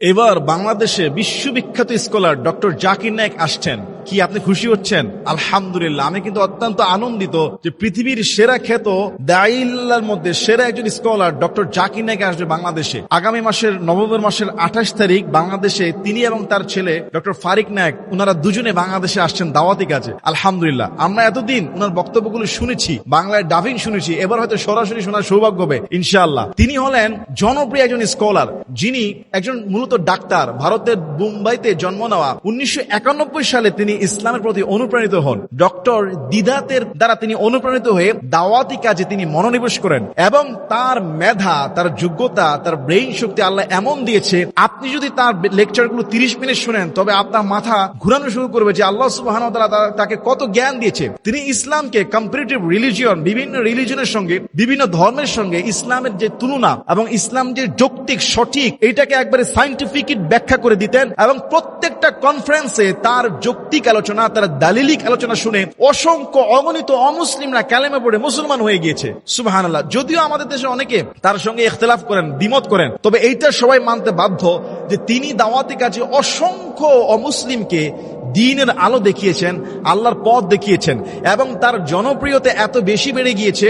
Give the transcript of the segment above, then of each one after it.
এবার বাংলাদেশে বিশ্ববিখ্যাত স্কলার ডক্টর জাকির নায়েক আসছেন। কি আপনি খুশি হচ্ছেন? আলহামদুলিল্লাহ, আমি কিন্তু অত্যন্ত আনন্দিত যে পৃথিবীর সেরা খ্যাত দাঈল্লার মধ্যে সেরা একজন স্কলার ডক্টর জাকির নায়েক আসবে বাংলাদেশে। আগামী মাসের নভেম্বর মাসের 28 তারিখ বাংলাদেশে তিনি এবং তার ছেলে ডক্টর ফারিক নায়েক, ওনারা দুজনে বাংলাদেশে আসছেন দাওয়াতি কাজে। আলহামদুলিল্লাহ, আমরা এতদিন ওনার বক্তব্যগুলো শুনেছি, বাংলায় ডাবিং শুনেছি, এবার হয়তো সরাসরি শোনার সৌভাগ্য হবে ইনশাআল্লাহ। তিনি হলেন জনপ্রিয় একজন স্কলার, যিনি একজন মূলত ডাক্তার, ভারতের মুম্বাইতে জন্ম নেওয়া। 1991 সালে তিনি ইসলামের প্রতি অনুপ্রাণিত হন। ডক্টর দিদাতের দ্বারা তিনি অনুপ্রাণিত হয়ে দাওয়াতি কাজে তিনি মনোনিবেশ করেন এবং তার মেধা, তার যোগ্যতা, তার ব্রেইন শক্তি আল্লাহ এমন দিয়েছে, আপনি যদি তার লেকচারগুলো 30 মিনিট শুনেন তবে আপনার মাথা ঘুরানো শুরু করবে যে আল্লাহ সুবহানাহু ওয়া তাআলা তাকে কত জ্ঞান দিয়েছে। তিনি ইসলামকে কম্পারেটিভ রিলিজিয়ন, বিভিন্ন রিলিজনের সঙ্গে, বিভিন্ন ধর্মের সঙ্গে ইসলামের যে তুলনা এবং ইসলাম যে যৌক্তিক সঠিক, এটাকে একবারে সায়েন্টিফিক ব্যাখ্যা করে দিতেন এবং প্রত্যেকটা কনফারেন্সে তার যৌক্তিক আলোচনা, তার দালিলিক আলোচনা শুনে অসংখ্য অগণিত অমুসলিমরা কালেমা পড়ে মুসলমান হয়ে গিয়েছে। সুবহানাল্লাহ। যদিও আমাদের দেশে অনেকে তার সঙ্গে ইখতিলাফ করেন, দ্বিমত করেন, তবে এইটা সবাই মানতে বাধ্য যে তিনি দাওয়াতি কাজে অসংখ্য অমুসলিমকে দ্বীনের আলো দেখিয়েছেন, আল্লাহর পথ দেখিয়েছেন এবং তার জনপ্রিয়তা এত বেশি বেড়ে গিয়েছে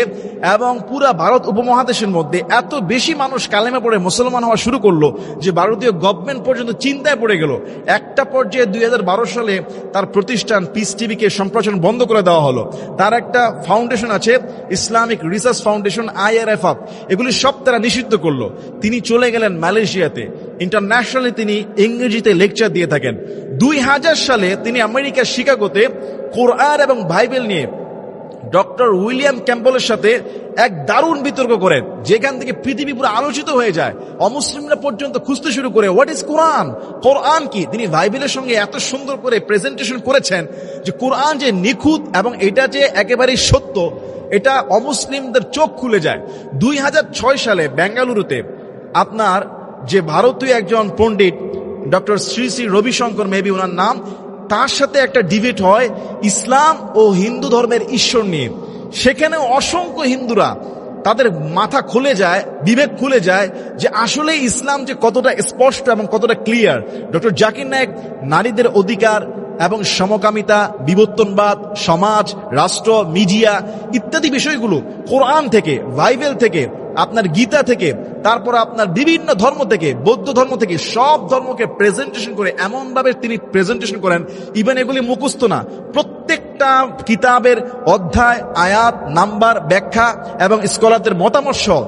এবং পুরা ভারত উপমহাদেশের মধ্যে এত বেশি মানুষ কালেমা পড়ে মুসলমান হওয়া শুরু করলো যে ভারতীয় গভর্নমেন্ট পর্যন্ত চিন্তায় পড়ে গেল। একটা পর্যায়ে 2012 সালে তার প্রতিষ্ঠান পিস টিভিকে সম্প্রচার বন্ধ করে দেওয়া হলো। তার একটা ফাউন্ডেশন আছে, ইসলামিক রিসার্চ ফাউন্ডেশন, IRFF, এগুলি সব তারা নিষিদ্ধ করলো। তিনি চলে গেলেন মালয়েশিয়াতে। ইন্টারন্যাশনালি তিনি ইংরেজিতে লেকচার দিয়ে থাকেন। 2000 সালে তিনি আমেরিকার শিকাগোতে কোরআন এবং বাইবেল নিয়ে ডক্টর উইলিয়াম ক্যাম্পবেলের সাথে এক দারুণ বিতর্ক করেন, যেখান থেকে পৃথিবী পুরো আলোচিত হয়ে যায়। অমুসলিমরা পর্যন্ত খুঁজতে শুরু করে হোয়াট ইজ কোরআন, কোরআন কি। তিনি বাইবেলের সঙ্গে এত সুন্দর করে প্রেজেন্টেশন করেছেন যে কোরআন যে নিখুঁত এবং এটা যে একেবারেই সত্য, এটা অমুসলিমদের চোখ খুলে যায়। 2006 সালে বেঙ্গালুরুতে আপনার যে ভারতীয় একজন পণ্ডিত ডক্টর শ্রী শ্রী রবিশঙ্কর, মেবি ওনার নাম, তার সাথে একটা ডিবেট হয় ইসলাম ও হিন্দু ধর্মের ঈশ্বর নিয়ে। সেখানে অসংখ্য হিন্দুরা তাদের মাথা খুলে যায়, বিবেক খুলে যায় যে আসলে ইসলাম যে কতটা স্পষ্ট এবং কতটা ক্লিয়ার। ডক্টর জাকির নায়েক নারীদের অধিকার এবং সমকামিতা, বিবর্তনবাদ, সমাজ, রাষ্ট্র, মিডিয়া ইত্যাদি বিষয়গুলো কোরআন থেকে, বাইবেল থেকে, আপনার গীতা থেকে, তারপর আপনার বিভিন্ন ধর্ম থেকে, বৌদ্ধ ধর্ম থেকে, সব ধর্মকে প্রেজেন্টেশন করে এমন ভাবে তিনি প্রেজেন্টেশন করেন, ইভেন এগুলি মুখস্থ না, প্রত্যেকটা কিতাবের অধ্যায়, আয়াত, নাম্বার, ব্যাখ্যা এবং স্কলারদের মতামত সহ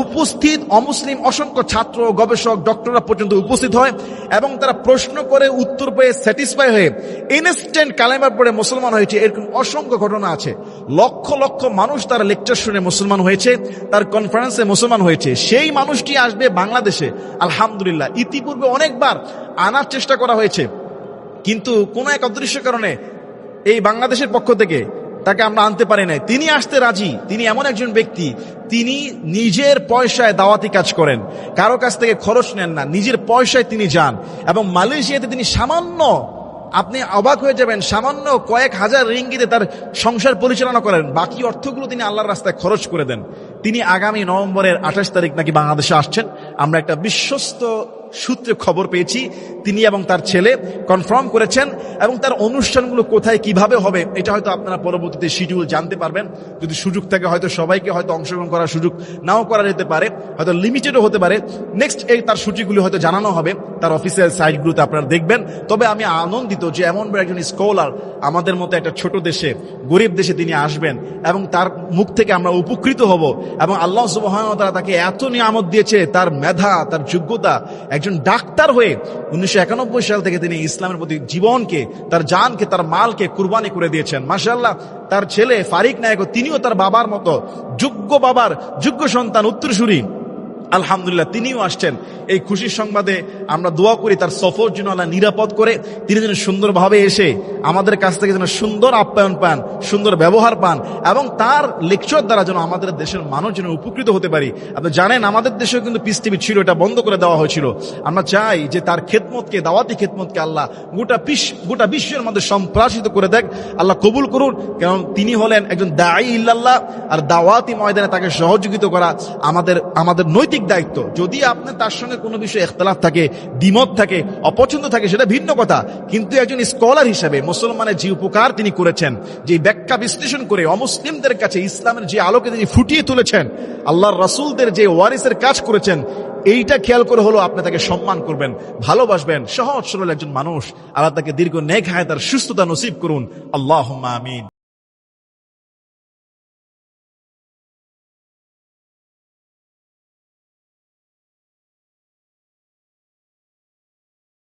উপস্থিত অমুসলিম অসংখ্য ছাত্র, গবেষক, ডক্টররা পর্যন্ত উপস্থিত হয় এবং তারা প্রশ্ন করে উত্তর পেয়ে স্যাটিসফাই হয়ে ইনস্ট্যান্ট কালেমা পড়ে মুসলমান হয়েছে। এরকম অসংখ্য ঘটনা আছে। লক্ষ লক্ষ মানুষ তার লেকচার শুনে মুসলমান হয়েছে, তার কনফারেন্সে মুসলমান হয়েছে। সেই মানুষটি আসবে বাংলাদেশে আলহামদুলিল্লাহ। ইতিপূর্বে অনেকবার আনার চেষ্টা করা হয়েছে, কিন্তু কোনো এক অদৃশ্য কারণে এই বাংলাদেশের পক্ষ থেকে তাকে আমরা আনতে পারি নাই। তিনি আসতে রাজি। তিনি এমন একজন ব্যক্তি, তিনি নিজের পয়সায় দাওয়াতি কাজ করেন, কারো কাছ থেকে খরচ নেন না, নিজের পয়সায় তিনি যান এবং মালয়েশিয়াতে তিনি সামান্য, আপনি অবাক হয়ে যাবেন, সামান্য কয়েক হাজার রিঙ্গিতে তার সংসার পরিচালনা করেন। বাকি অর্থগুলো তিনি আল্লাহর রাস্তায় খরচ করে দেন। তিনি আগামী নভেম্বরের 28 তারিখ নাকি বাংলাদেশে আসছেন। আমরা একটা বিশ্বস্ত সূত্রে খবর পেয়েছি, তিনি এবং তার ছেলে কনফার্ম করেছেন এবং তার অনুষ্ঠানগুলো কোথায় কিভাবে হবে এটা হয়তো আপনারা পরবর্তীতে শিডিউল জানতে পারবেন। যদি সুযোগ থাকে হয়তো সবাইকে হয়তো অংশগ্রহণ করার সুযোগ নাও করা যেতে পারে, হয়তো লিমিটেডও হতে পারে। নেক্সট এই তার সূচিগুলি হয়তো জানানো হবে তার অফিসিয়াল সাইটগুলোতে, আপনারা দেখবেন। তবে আমি আনন্দিত যে এমন একজন স্কলার আমাদের মতো একটা ছোট দেশে, গরিব দেশে তিনি আসবেন এবং তার মুখ থেকে আমরা উপকৃত হব এবং আল্লাহ সুবহানাহু ওয়া তাআলা তাকে এত নিয়ামত দিয়েছে, তার মেধা, তার যোগ্যতা। একজন ডাক্তার হয়ে 1991 সাল থেকে তিনি ইসলামের প্রতি জীবনকে, তার জানকে, তার মালকে কুরবানি করে দিয়েছেন। মাশাআল্লাহ। তার ছেলে ফারিক নায়েক, তিনিও তার বাবার মতো যোগ্য বাবার যোগ্য সন্তান, উত্তরসূরি। আলহামদুলিল্লাহ, তিনিও আসছেন। এই খুশির সংবাদে আমরা দোয়া করি তার সফর যেন আল্লাহ নিরাপদ করে, তিনি যেন সুন্দরভাবে এসে আমাদের কাছ থেকে যেন সুন্দর আপ্যায়ন পান, সুন্দর ব্যবহার পান এবং তার লেকচার দ্বারা যেন আমাদের দেশের মানুষ যেন উপকৃত হতে পারি। আপনি জানেন আমাদের দেশেও কিন্তু পিস টিভি ছিল, এটা বন্ধ করে দেওয়া হয়েছিল। আমরা চাই যে তার খেদমতকে, দাওয়াতি খেদমতকে আল্লাহ গোটা বিশ্বের মধ্যে সম্প্রাসিত করে দেখ। আল্লাহ কবুল করুন, কারণ তিনি হলেন একজন দাঈ ইল্লাল্লাহ। আর দাওয়াতি ময়দানে তাকে সহযোগিতা করা আমাদের নৈতিক নৈতিক দায়িত্ব। যদি আপনি তার সঙ্গে কোনো বিষয়ে ইখতিলাফ থাকে, দ্বিমত থাকে, অপছন্দ থাকে, সেটা ভিন্ন কথা, কিন্তু একজন স্কলার হিসেবে মুসলমানের যে উপকার তিনি করেছেন, যে ব্যাখ্যা বিশ্লেষণ করে অমুসলিমদের কাছে ইসলামের যে আলোকে তিনি ফুটিয়ে তুলেছেন, আল্লাহর রাসূলদের যে ওয়ারিসের কাজ করেছেন, এইটা খেয়াল করে হলো আপনি তাকে সম্মান করবেন, ভালোবাসবেন। সহজ সরল একজন মানুষ, আল্লাহ তাকে দীর্ঘ নেক হায়াত আর সুস্থতা নসিব করুন। আল্লাহুম্মা আমিন।